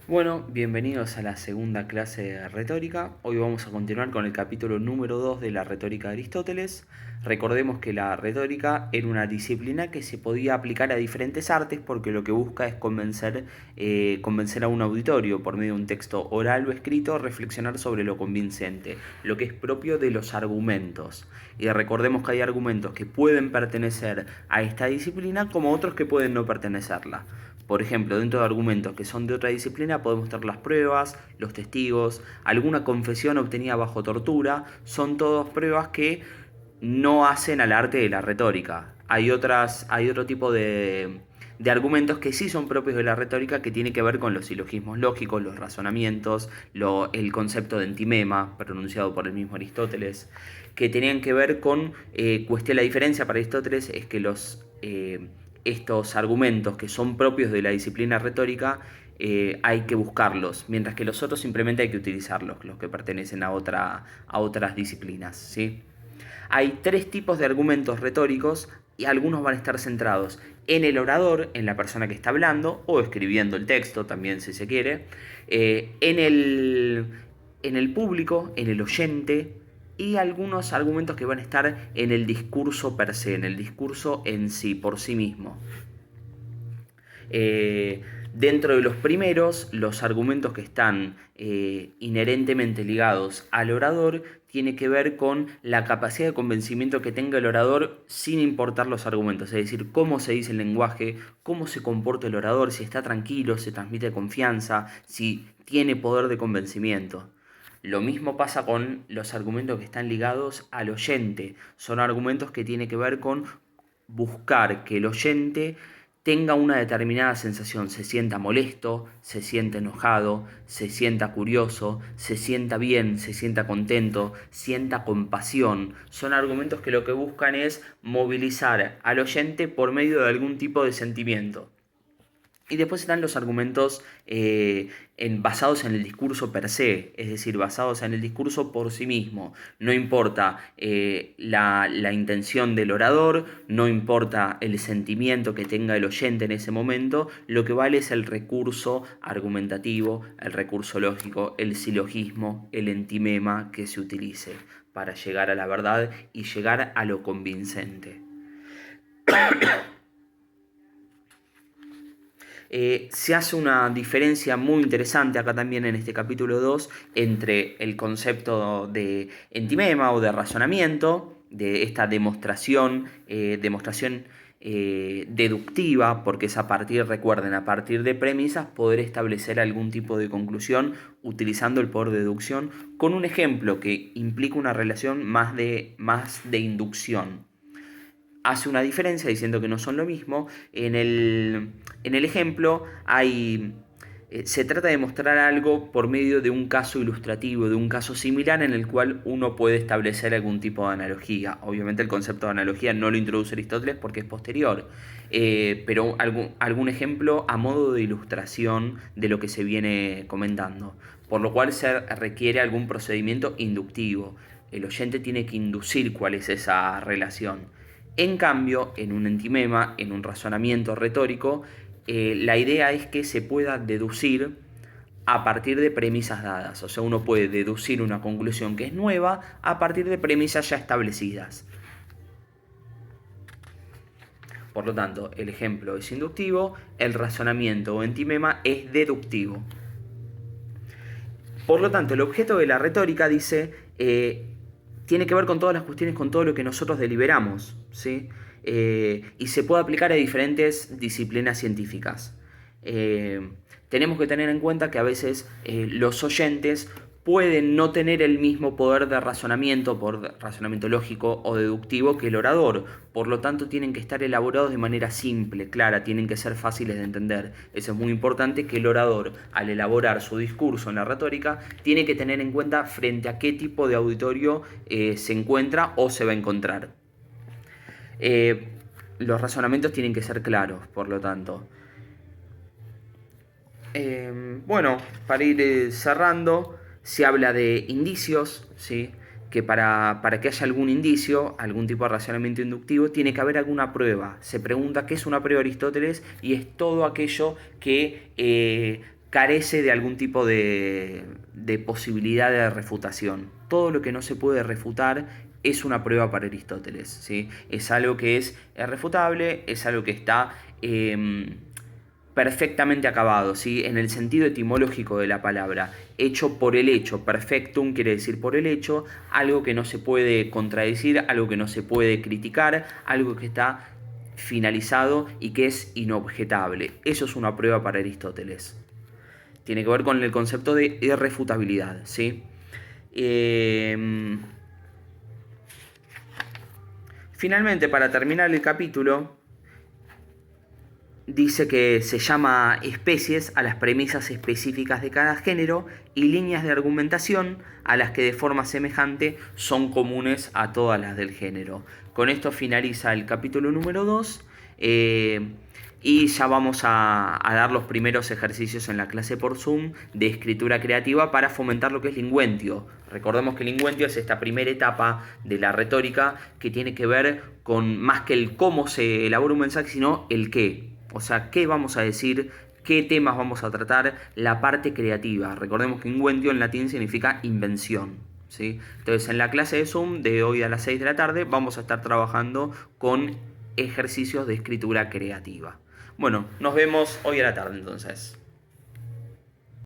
Bueno, bienvenidos a la segunda clase de retórica. Hoy vamos a continuar con el capítulo número 2 de la retórica de Aristóteles. Recordemos que la retórica era una disciplina que se podía aplicar a diferentes artes porque lo que busca es convencer a un auditorio por medio de un texto oral o escrito, reflexionar sobre lo convincente, lo que es propio de los argumentos. Y recordemos que hay argumentos que pueden pertenecer a esta disciplina como otros que pueden no pertenecerla. Por ejemplo, dentro de argumentos que son de otra disciplina podemos tener las pruebas, los testigos, alguna confesión obtenida bajo tortura. Son todas pruebas que no hacen al arte de la retórica. Hay otro tipo de argumentos que sí son propios de la retórica, que tiene que ver con los silogismos lógicos, los razonamientos, el concepto de entimema, pronunciado por el mismo Aristóteles, que tenían que ver con la diferencia para Aristóteles es que estos argumentos que son propios de la disciplina retórica hay que buscarlos, mientras que los otros simplemente hay que utilizarlos, los que pertenecen a otras disciplinas, ¿sí? Hay tres tipos de argumentos retóricos y algunos van a estar centrados en el orador, en la persona que está hablando o escribiendo el texto, también si se quiere, en el público, en el oyente, y algunos argumentos que van a estar en el discurso per se, en el discurso en sí, por sí mismo. Dentro de los primeros, los argumentos que están inherentemente ligados al orador tiene que ver con la capacidad de convencimiento que tenga el orador sin importar los argumentos, es decir, cómo se dice el lenguaje, cómo se comporta el orador, si está tranquilo, si transmite confianza, si tiene poder de convencimiento. Lo mismo pasa con los argumentos que están ligados al oyente. Son argumentos que tienen que ver con buscar que el oyente tenga una determinada sensación, se sienta molesto, se sienta enojado, se sienta curioso, se sienta bien, se sienta contento, sienta compasión. Son argumentos que lo que buscan es movilizar al oyente por medio de algún tipo de sentimiento. Y después están los argumentos basados en el discurso per se, es decir, basados en el discurso por sí mismo. No importa la intención del orador, no importa el sentimiento que tenga el oyente en ese momento, lo que vale es el recurso argumentativo, el recurso lógico, el silogismo, el entimema que se utilice para llegar a la verdad y llegar a lo convincente. Se hace una diferencia muy interesante acá también en este capítulo 2 entre el concepto de entimema o de razonamiento, de esta demostración deductiva, porque es recuerden, a partir de premisas poder establecer algún tipo de conclusión utilizando el poder de deducción, con un ejemplo que implica una relación más de inducción. Hace una diferencia diciendo que no son lo mismo. En el ejemplo se trata de mostrar algo por medio de un caso ilustrativo, de un caso similar en el cual uno puede establecer algún tipo de analogía. Obviamente el concepto de analogía no lo introduce Aristóteles porque es posterior, pero algún ejemplo a modo de ilustración de lo que se viene comentando, por lo cual se requiere algún procedimiento inductivo. El oyente tiene que inducir cuál es esa relación. En cambio, en un entimema, en un razonamiento retórico, la idea es que se pueda deducir a partir de premisas dadas. O sea, uno puede deducir una conclusión que es nueva a partir de premisas ya establecidas. Por lo tanto, el ejemplo es inductivo, el razonamiento o entimema es deductivo. Por lo tanto, el objeto de la retórica dice tiene que ver con todas las cuestiones, con todo lo que nosotros deliberamos, ¿sí? Y se puede aplicar a diferentes disciplinas científicas. Tenemos que tener en cuenta que a veces los oyentes pueden no tener el mismo poder de razonamiento, por razonamiento lógico o deductivo, que el orador. Por lo tanto, tienen que estar elaborados de manera simple, clara, tienen que ser fáciles de entender. Eso es muy importante, que el orador, al elaborar su discurso en la retórica, tiene que tener en cuenta frente a qué tipo de auditorio se encuentra o se va a encontrar. Los razonamientos tienen que ser claros, por lo tanto. Bueno, para ir cerrando, se habla de indicios, ¿sí? Que para que haya algún indicio, algún tipo de razonamiento inductivo, tiene que haber alguna prueba. Se pregunta qué es una prueba de Aristóteles y es todo aquello que carece de algún tipo de posibilidad de refutación. Todo lo que no se puede refutar es una prueba para Aristóteles, ¿sí? Es algo que es irrefutable, es algo que está perfectamente acabado, ¿sí? En el sentido etimológico de la palabra. Hecho por el hecho, perfectum quiere decir por el hecho, algo que no se puede contradecir, algo que no se puede criticar, algo que está finalizado y que es inobjetable. Eso es una prueba para Aristóteles. Tiene que ver con el concepto de irrefutabilidad, ¿sí? Finalmente, para terminar el capítulo, dice que se llama especies a las premisas específicas de cada género y líneas de argumentación a las que de forma semejante son comunes a todas las del género. Con esto finaliza el capítulo número 2 y ya vamos a dar los primeros ejercicios en la clase por Zoom de escritura creativa para fomentar lo que es lingüentio. Recordemos que el lingüentio es esta primera etapa de la retórica que tiene que ver con más que el cómo se elabora un mensaje, sino el qué. O sea, qué vamos a decir, qué temas vamos a tratar, la parte creativa. Recordemos que inventio en latín significa invención, ¿sí? Entonces, en la clase de Zoom de hoy a las 6 de la tarde vamos a estar trabajando con ejercicios de escritura creativa. Bueno, nos vemos hoy a la tarde entonces.